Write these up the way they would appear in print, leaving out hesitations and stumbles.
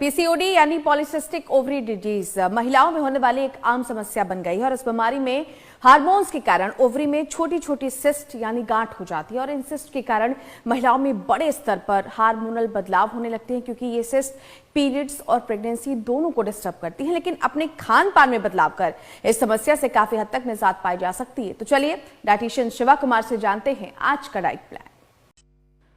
PCOD यानी polycystic ovary disease महिलाओं में होने वाली एक आम समस्या बन गई है और इस बीमारी में हार्मोन्स के कारण ओवरी में छोटी छोटी सिस्ट यानी गांठ हो जाती है और इन सिस्ट के कारण महिलाओं में बड़े स्तर पर हार्मोनल बदलाव होने लगते हैं क्योंकि ये सिस्ट पीरियड्स और प्रेगनेंसी दोनों को डिस्टर्ब करती है। लेकिन अपने खान पान में बदलाव कर इस समस्या से काफी हद तक निजात पाई जा सकती है। तो चलिए डाइटिशियन शिवा कुमार से जानते हैं आज का डाइट प्लान।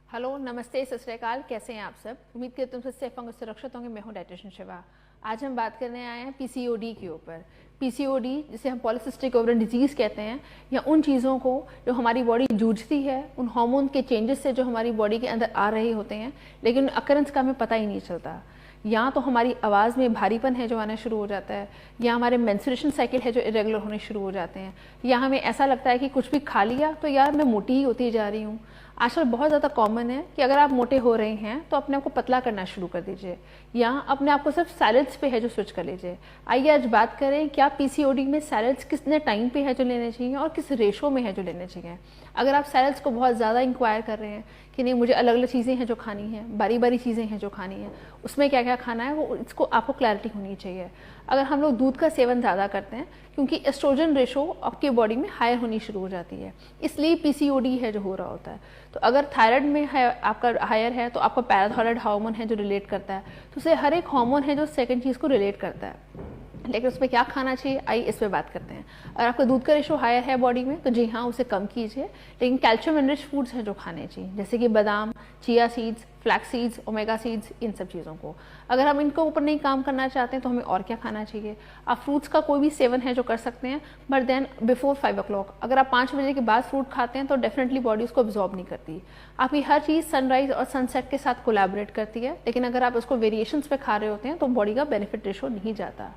हेलो, नमस्ते, सत श्री अकाल। कैसे हैं आप सब? उम्मीद करती हूँ तुम सेफ होंगे, सुरक्षित होंगे। मैं हूँ डाइटिशियन शिवा। आज हम बात करने आए हैं पीसीओडी के ऊपर। पीसीओडी जिसे हम पॉलीसिस्टिक ओवरी डिजीज कहते हैं, या उन चीज़ों को जो हमारी बॉडी जूझती है, उन हार्मोन के चेंजेस से जो हमारी बॉडी के अंदर आ रहे होते हैं, लेकिन अकरेंस का हमें पता ही नहीं चलता। या तो हमारी आवाज़ में भारीपन है जो आना शुरू हो जाता है, या हमारे मेंस्ट्रुएशन साइकिल है जो इरेगुलर होने शुरू हो जाते हैं, या हमें ऐसा लगता है कि कुछ भी खा लिया तो यार मैं मोटी ही होती जा रही हूँ। आजकल बहुत ज़्यादा कॉमन है कि अगर आप मोटे हो रहे हैं तो अपने आप को पतला करना शुरू कर दीजिए, या अपने आप को सिर्फ सैलड्स पे है जो स्विच कर लीजिए। आइए आज बात करें क्या पीसीओडी में सैलड्स कितने टाइम पे है जो लेने चाहिए और किस रेशो में है जो लेने चाहिए। अगर आप सैलड्स को बहुत ज़्यादा इंक्वायर कर रहे हैं कि नहीं मुझे अलग अलग चीज़ें हैं जो खानी है, बारी बारी चीज़ें हैं जो खानी है, उसमें क्या क्या खाना है वो इसको आपको क्लैरिटी होनी चाहिए। अगर हम लोग दूध का सेवन ज़्यादा करते हैं क्योंकि एस्ट्रोजन रेशो आपकी बॉडी में हायर होनी शुरू हो जाती है, इसलिए पीसीओडी है जो हो रहा होता है। तो अगर थायराइड में है आपका हायर है तो आपका पैराथायराइड हार्मोन है जो रिलेट करता है, तो उसे हर एक हार्मोन है जो सेकंड चीज़ को रिलेट करता है। लेकिन उसमें क्या खाना चाहिए, आइए इस पर बात करते हैं। अगर आपका दूध का रेशो हायर है बॉडी में तो जी हाँ उसे कम कीजिए, लेकिन कैल्शियम एनरिच फूड्स हैं जो खाने चाहिए, जैसे कि बादाम, chia seeds, flax seeds, omega seeds, इन सब चीज़ों को। अगर हम इनको ऊपर नहीं काम करना चाहते हैं तो हमें और क्या खाना चाहिए। आप फ्रूट्स का कोई भी सेवन है जो कर सकते हैं, बट देन बिफोर 5 o'clock। अगर आप 5 बजे के बाद फ्रूट खाते हैं तो डेफिनेटली बॉडी उसको अब्जॉर्ब नहीं करती। आपकी हर चीज़ सनराइज और सनसेट के साथ कोलैबोरेट करती है, लेकिन अगर आप उसको वेरिएशंस पे खा रहे होते हैं तो बॉडी का बेनिफिट रेशो नहीं जाता।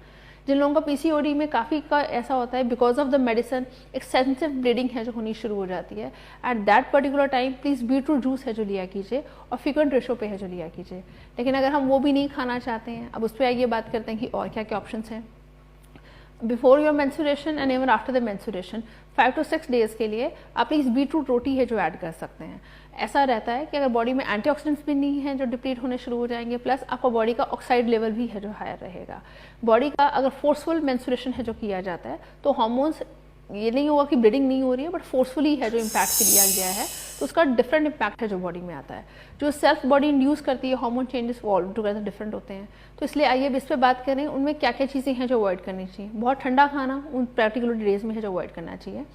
जिन लोगों का पीसीओडी में काफ़ी का ऐसा होता है because of the medicine extensive bleeding है जो होनी शुरू हो जाती है, at that particular time please beetroot juice है जो लिया कीजिए और फ्रीक्वेंट रेशो पे है जो लिया कीजिए। लेकिन अगर हम वो भी नहीं खाना चाहते हैं, अब उस पर आइए बात करते हैं कि और क्या क्या ऑप्शंस हैं। Before your menstruation and even after the menstruation 5 to 6 days के लिए आप प्लीज़ बीटरूट रोटी है जो ऐड कर सकते हैं। ऐसा रहता है कि अगर बॉडी में एंटीऑक्सीडेंट्स भी नहीं है जो डिप्लीट होने शुरू हो जाएंगे, प्लस आपका बॉडी का ऑक्साइड लेवल भी है जो हायर रहेगा। बॉडी का अगर फोर्सफुल मेंस्ट्रुएशन है जो किया जाता है तो हार्मोन्स ये नहीं होगा कि ब्लीडिंग नहीं हो रही है, बट फोर्सफुली है जो इम्पैक्ट लिया गया है तो उसका डिफरेंट इम्पैक्ट है जो बॉडी में आता है। जो सेल्फ बॉडी इंड्यूस करती है हार्मोन चेंजेस वो ऑल टुगेदर डिफरेंट होते हैं। तो इसलिए आइए इस पर बात करें उनमें क्या क्या चीज़ें हैं जो अवॉइड करनी चाहिए। बहुत ठंडा खाना उन पर्टिकुलर डेज में है जो अवॉइड करना चाहिए।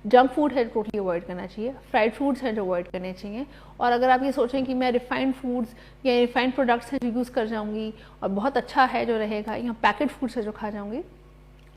जंक फूड है टोटली अवॉइड करना चाहिए। फ्राइड फूड्स हैं जो अवॉइड करने चाहिए। और अगर आप ये सोचें कि मैं रिफाइंड फूड्स या रिफाइंड प्रोडक्ट्स हैं जो यूज़ कर जाऊँगी और बहुत अच्छा है जो रहेगा, या पैकेट फूड्स है जो खा जाऊँगी,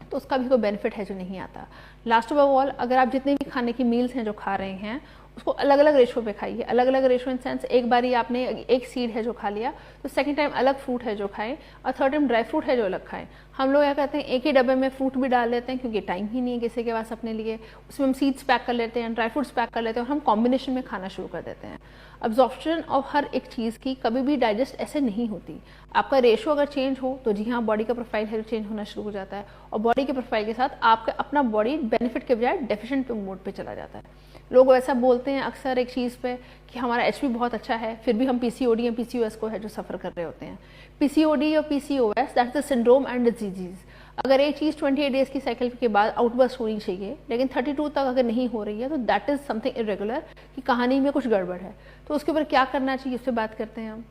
तो उसका भी कोई बेनिफिट है जो नहीं आता। लास्ट ऑफ ऑल, अगर आप जितने भी खाने की मील्स हैं जो खा रहे हैं उसको अलग अलग रेशो पे खाइए। अलग अलग रेशो इन सेंस, एक बारी आपने एक सीड है जो खा लिया तो सेकंड टाइम अलग फ्रूट है जो खाएं और थर्ड टाइम ड्राई फ्रूट है जो अलग खाएं। हम लोग क्या कहते हैं एक ही डब्बे में फ्रूट भी डाल लेते हैं क्योंकि टाइम ही नहीं है किसी के पास अपने लिए, उसमें हम सीड्स पैक कर लेते हैं, ड्राई फ्रूट्स पैक कर लेते हैं और हम कॉम्बिनेशन में खाना शुरू कर देते हैं। अब्जॉर्प्शन ऑफ हर एक चीज़ की कभी भी डाइजेस्ट ऐसे नहीं होती। आपका रेशो अगर चेंज हो तो जी हाँ बॉडी का प्रोफाइल है जो चेंज होना शुरू हो जाता है, और बॉडी के प्रोफाइल के साथ आपका अपना बॉडी बेनिफिट के बजाय डेफिशिएंट मोड पे चला जाता है। लोग ऐसा बोलते हैं अक्सर एक चीज़ पे कि हमारा एचपी बहुत अच्छा है, फिर भी हम पीसीओडी या पीसीओएस को है जो सफ़र कर रहे होते हैं। पीसीओडी और PCOS that is the syndrome and disease. अगर एक चीज़ 28 डेज की साइकिल के बाद आउटबर्स्ट होनी चाहिए, लेकिन 32 तक अगर नहीं हो रही है तो दैट इज समथिंग इरेगुलर, कि कहानी में कुछ गड़बड़ है। तो उसके ऊपर क्या करना चाहिए इस पर बात करते हैं हम।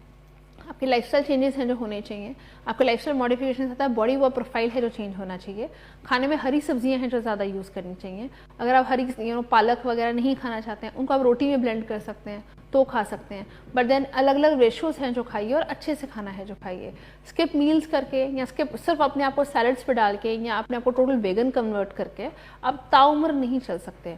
आपके लाइफस्टाइल चेंजेस हैं जो होने चाहिए। आपके लाइफस्टाइल मॉडिफिकेशन आता है, बॉडी वो प्रोफाइल है जो चेंज होना चाहिए। खाने में हरी सब्जियां हैं जो ज़्यादा यूज़ करनी चाहिए। अगर आप हरी पालक वगैरह नहीं खाना चाहते हैं, उनको आप रोटी में ब्लेंड कर सकते हैं तो खा सकते हैं, बट देन अलग अलग रेशोज हैं जो खाइए और अच्छे से खाना है जो खाइए। स्किप मील्स करके या स्किप सिर्फ अपने आप को सैलड्स पे डाल के या अपने आप को टोटल वेगन कन्वर्ट करके आप ताउम्र नहीं चल सकते,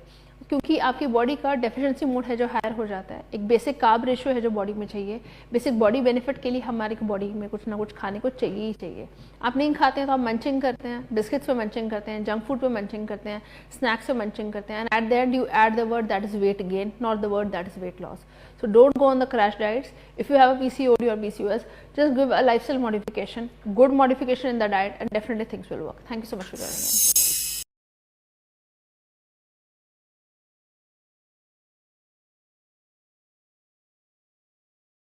क्योंकि आपकी बॉडी का डेफिशिएंसी मोड है जो हायर हो जाता है। एक बेसिक कार्ब रेशो है जो बॉडी में चाहिए। बेसिक बॉडी बेनिफिट के लिए हमारी बॉडी में कुछ ना कुछ खाने को चाहिए ही चाहिए। आप नहीं खाते हैं तो आप मंचिंग करते हैं, बिस्किट्स पे मंचिंग करते हैं, जंक फूड पे मंचिंग करते हैं, स्नैक्स पे मंचिंग करते हैं, and at the end you add the word that is weight gain, not the word that is weight loss. So don't go on the crash diets. If you have a PCOD or PCOS, just give a lifestyle modification, good modification in the diet, and definitely things will work. Thank you so much for joining in.